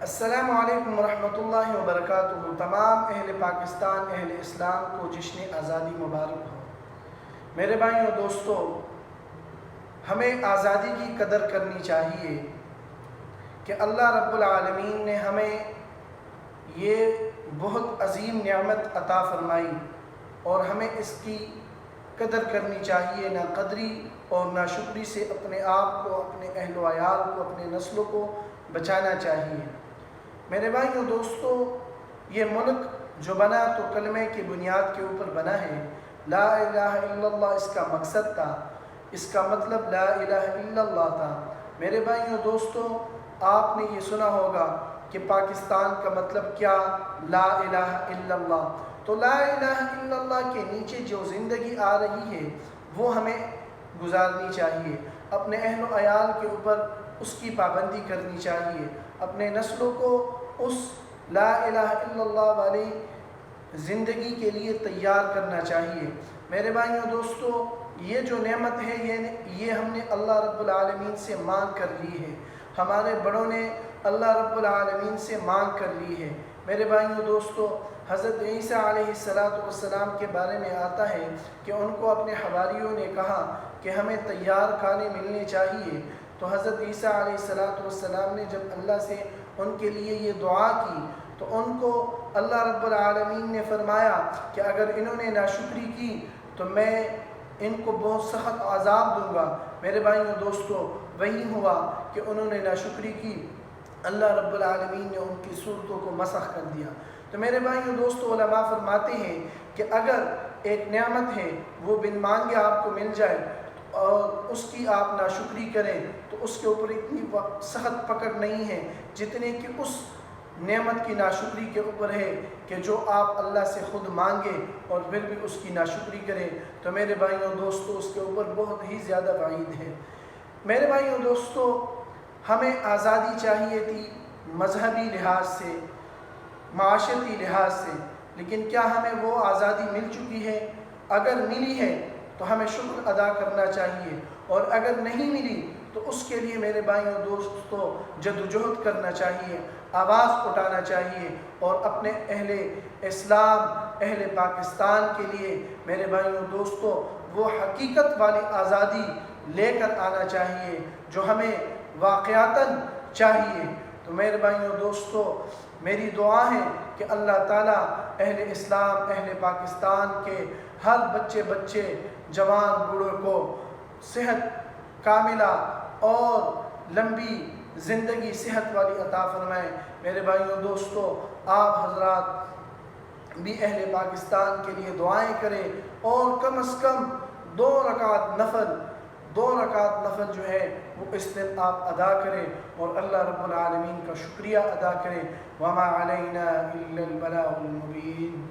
السلام علیکم ورحمۃ اللہ وبرکاتہ۔ تمام اہل پاکستان، اہل اسلام کو جشن آزادی مبارک ہو۔ میرے بھائیوں اور دوستو، ہمیں آزادی کی قدر کرنی چاہیے کہ اللہ رب العالمین نے ہمیں یہ بہت عظیم نعمت عطا فرمائی اور ہمیں اس کی قدر کرنی چاہیے۔ نہ قدری اور نہ شکری سے اپنے آپ کو، اپنے اہل و عیال کو، اپنے نسلوں کو بچانا چاہیے۔ میرے بھائیوں دوستو، یہ ملک جو بنا تو کلمے کی بنیاد کے اوپر بنا ہے۔ لا الہ الا اللہ اس کا مقصد تھا، اس کا مطلب لا الہ الا اللہ تھا۔ میرے بھائیوں دوستو، آپ نے یہ سنا ہوگا کہ پاکستان کا مطلب کیا؟ لا الہ الا اللہ۔ تو لا الہ الا اللہ کے نیچے جو زندگی آ رہی ہے وہ ہمیں گزارنی چاہیے، اپنے اہل و عیال کے اوپر اس کی پابندی کرنی چاہیے، اپنے نسلوں کو اس لا الہ الا اللہ والی زندگی کے لیے تیار کرنا چاہیے۔ میرے بھائیوں دوستو، یہ جو نعمت ہے یہ ہم نے اللہ رب العالمین سے مانگ کر لی ہے، ہمارے بڑوں نے اللہ رب العالمین سے مانگ کر لی ہے۔ میرے بھائیوں دوستو، حضرت عیسیٰ علیہ السلام کے بارے میں آتا ہے کہ ان کو اپنے حواریوں نے کہا کہ ہمیں تیار کھانے ملنے چاہیے۔ تو حضرت عیسیٰ علیہ السلام نے جب اللہ سے ان کے لیے یہ دعا کی تو ان کو اللہ رب العالمین نے فرمایا کہ اگر انہوں نے ناشکری کی تو میں ان کو بہت سخت عذاب دوں گا۔ میرے بھائیوں دوستو، وہی ہوا کہ انہوں نے ناشکری کی، اللہ رب العالمین نے ان کی صورتوں کو مسخ کر دیا۔ تو میرے بھائیوں دوستو، علماء فرماتے ہیں کہ اگر ایک نعمت ہے وہ بن مانگے آپ کو مل جائے اور اس کی آپ ناشکری کریں تو اس کے اوپر اتنی سخت پکڑ نہیں ہے جتنے کہ اس نعمت کی ناشکری کے اوپر ہے کہ جو آپ اللہ سے خود مانگے اور پھر بھی اس کی ناشکری کریں تو میرے بھائیوں دوستو اس کے اوپر بہت ہی زیادہ وعید ہے۔ میرے بھائیوں دوستو، ہمیں آزادی چاہیے تھی مذہبی لحاظ سے، معاشرتی لحاظ سے، لیکن کیا ہمیں وہ آزادی مل چکی ہے؟ اگر ملی ہے تو ہمیں شکر ادا کرنا چاہیے، اور اگر نہیں ملی تو اس کے لیے میرے بھائیوں دوستو جدوجہد کرنا چاہیے، آواز اٹھانا چاہیے، اور اپنے اہل اسلام، اہل پاکستان کے لیے میرے بھائیوں دوستو وہ حقیقت والی آزادی لے کر آنا چاہیے جو ہمیں واقعتاً چاہیے۔ تو میرے بھائیوں دوستو، میری دعا ہے کہ اللہ تعالیٰ اہل اسلام، اہل پاکستان کے ہر بچے، جوان بوڑھے کو صحت کاملہ اور لمبی زندگی صحت والی عطا فرمائے۔ میرے بھائیوں دوستو، آپ حضرات بھی اہل پاکستان کے لیے دعائیں کریں، اور کم از کم 2 رکعت نفل جو ہے وہ اس دن آپ ادا کریں اور اللہ رب العالمین کا شکریہ ادا کریں۔ وما علینا الا البلاغ المبین۔